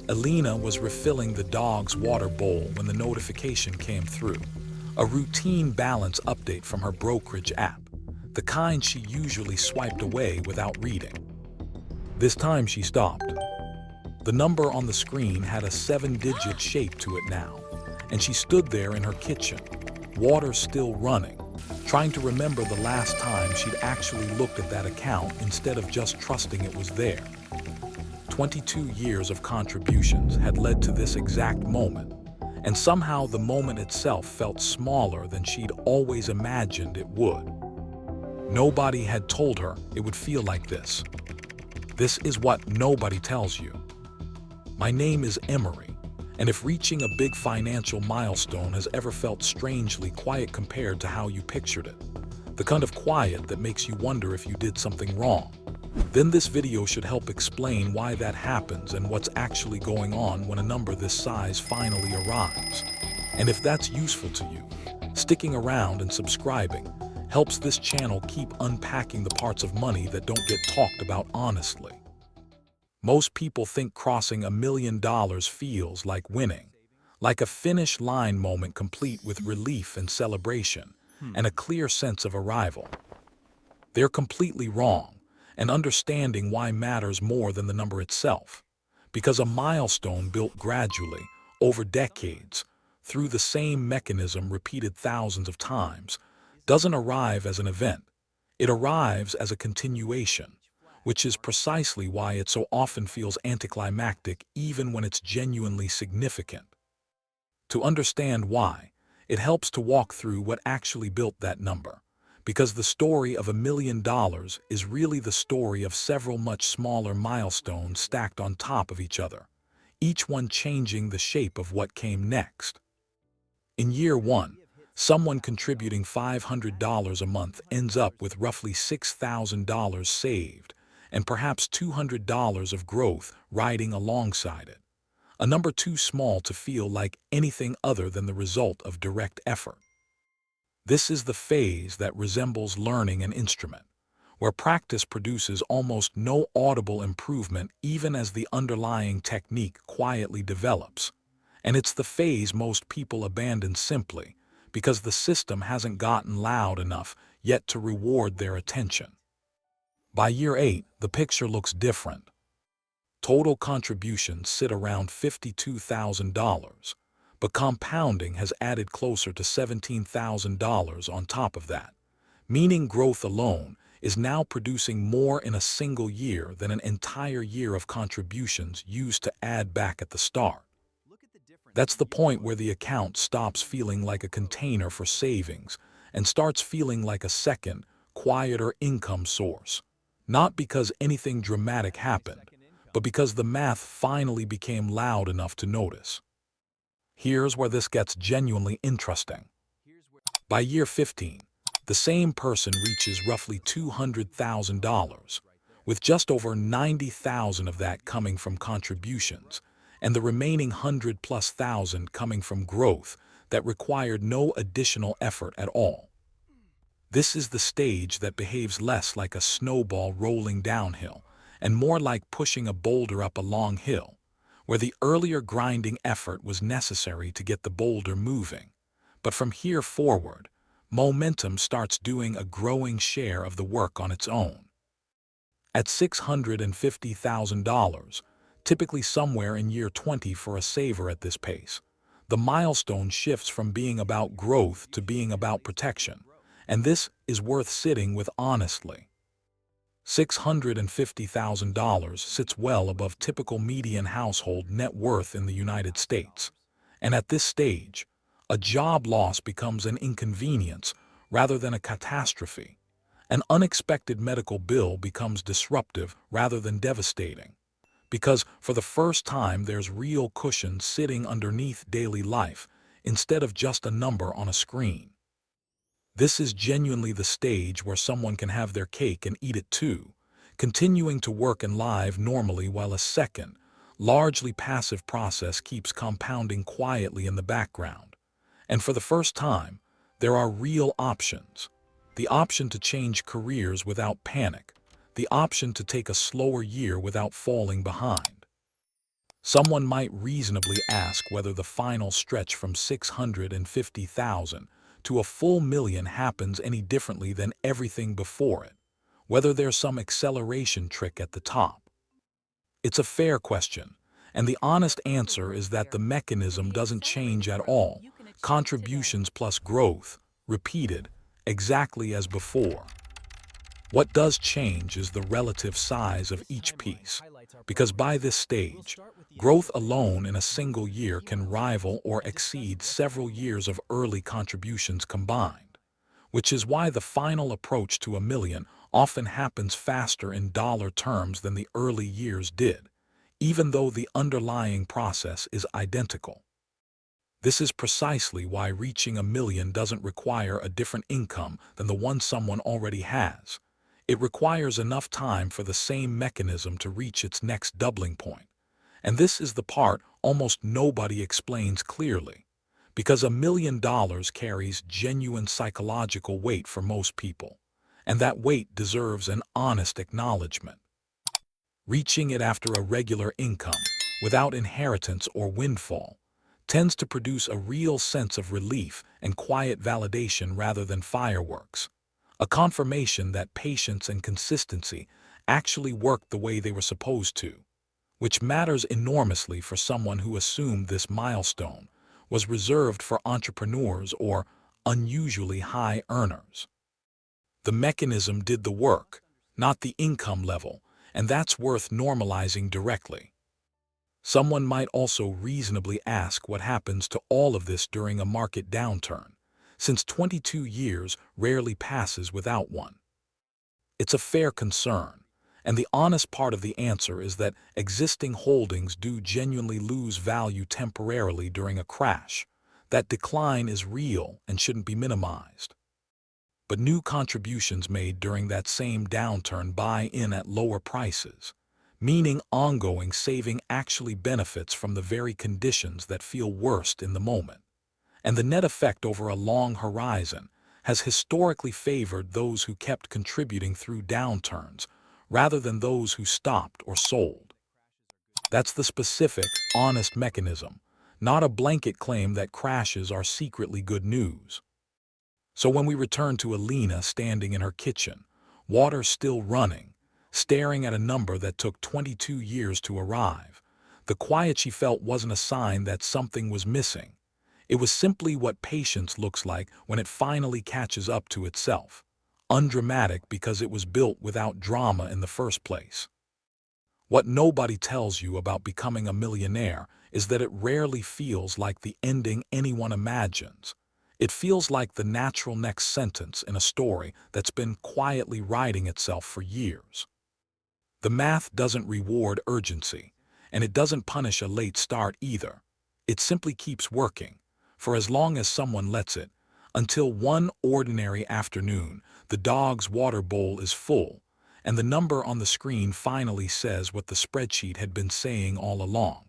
Alina was refilling the dog's water bowl when the notification came through. A routine balance update from her brokerage app, the kind she usually swiped away without reading. This time she stopped. The number on the screen had a 7-digit shape to it now, and she stood there in her kitchen, water still running, trying to remember the last time she'd actually looked at that account instead of just trusting it was there. 22 years of contributions had led to this exact moment, and somehow the moment itself felt smaller than she'd always imagined it would. Nobody had told her it would feel like this. This is what nobody tells you. My name is Emory, and if reaching a big financial milestone has ever felt strangely quiet compared to how you pictured it, the kind of quiet that makes you wonder if you did something wrong, then this video should help explain why that happens and what's actually going on when a number this size finally arrives. And if that's useful to you, sticking around and subscribing helps this channel keep unpacking the parts of money that don't get talked about honestly. Most people think crossing $1 million feels like winning, like a finish line moment complete with relief and celebration, and a clear sense of arrival. They're completely wrong, and understanding why matters more than the number itself, because a milestone built gradually, over decades, through the same mechanism repeated thousands of times, doesn't arrive as an event. It arrives as a continuation, which is precisely why it so often feels anticlimactic even when it's genuinely significant. To understand why, it helps to walk through what actually built that number, because the story of $1 million is really the story of several much smaller milestones stacked on top of each other, each one changing the shape of what came next. In year one, someone contributing $500 a month ends up with roughly $6,000 saved, and perhaps $200 of growth riding alongside it, a number too small to feel like anything other than the result of direct effort. This is the phase that resembles learning an instrument, where practice produces almost no audible improvement even as the underlying technique quietly develops. And it's the phase most people abandon simply because the system hasn't gotten loud enough yet to reward their attention. By year 8, the picture looks different. Total contributions sit around $52,000, but compounding has added closer to $17,000 on top of that, meaning growth alone is now producing more in a single year than an entire year of contributions used to add back at the start. That's the point where the account stops feeling like a container for savings and starts feeling like a second, quieter income source. Not because anything dramatic happened, but because the math finally became loud enough to notice. Here's where this gets genuinely interesting. By year 15, the same person reaches roughly $200,000, with just over $90,000 of that coming from contributions, and the remaining $100,000+ coming from growth that required no additional effort at all. This is the stage that behaves less like a snowball rolling downhill and more like pushing a boulder up a long hill, where the earlier grinding effort was necessary to get the boulder moving. But from here forward, momentum starts doing a growing share of the work on its own. At $650,000, typically somewhere in year 20 for a saver at this pace, the milestone shifts from being about growth to being about protection. And this is worth sitting with honestly. $650,000 sits well above typical median household net worth in the United States. And at this stage, a job loss becomes an inconvenience rather than a catastrophe. An unexpected medical bill becomes disruptive rather than devastating. Because for the first time there's real cushion sitting underneath daily life instead of just a number on a screen. This is genuinely the stage where someone can have their cake and eat it too, continuing to work and live normally while a second, largely passive process keeps compounding quietly in the background. And for the first time, there are real options. The option to change careers without panic. The option to take a slower year without falling behind. Someone might reasonably ask whether the final stretch from 650,000 to a full million happens any differently than everything before it, whether there's some acceleration trick at the top. It's a fair question, and the honest answer is that the mechanism doesn't change at all. Contributions plus growth, repeated, exactly as before. What does change is the relative size of each piece, because by this stage, growth alone in a single year can rival or exceed several years of early contributions combined, which is why the final approach to a million often happens faster in dollar terms than the early years did, even though the underlying process is identical. This is precisely why reaching a million doesn't require a different income than the one someone already has. It requires enough time for the same mechanism to reach its next doubling point. And this is the part almost nobody explains clearly, because $1 million carries genuine psychological weight for most people, and that weight deserves an honest acknowledgement. Reaching it after a regular income, without inheritance or windfall, tends to produce a real sense of relief and quiet validation rather than fireworks, a confirmation that patience and consistency actually worked the way they were supposed to, which matters enormously for someone who assumed this milestone was reserved for entrepreneurs or unusually high earners. The mechanism did the work, not the income level, and that's worth normalizing directly. Someone might also reasonably ask what happens to all of this during a market downturn, since 22 years rarely passes without one. It's a fair concern, and the honest part of the answer is that existing holdings do genuinely lose value temporarily during a crash. That decline is real and shouldn't be minimized. But new contributions made during that same downturn buy in at lower prices, meaning ongoing saving actually benefits from the very conditions that feel worst in the moment. And the net effect over a long horizon has historically favored those who kept contributing through downturns rather than those who stopped or sold. That's the specific, honest mechanism, not a blanket claim that crashes are secretly good news. So when we return to Alina standing in her kitchen, water still running, staring at a number that took 22 years to arrive, the quiet she felt wasn't a sign that something was missing. It was simply what patience looks like when it finally catches up to itself. Undramatic because it was built without drama in the first place. What nobody tells you about becoming a millionaire is that it rarely feels like the ending anyone imagines. It feels like the natural next sentence in a story that's been quietly writing itself for years. The math doesn't reward urgency, and it doesn't punish a late start either. It simply keeps working, for as long as someone lets it, until one ordinary afternoon, the dog's water bowl is full, and the number on the screen finally says what the spreadsheet had been saying all along.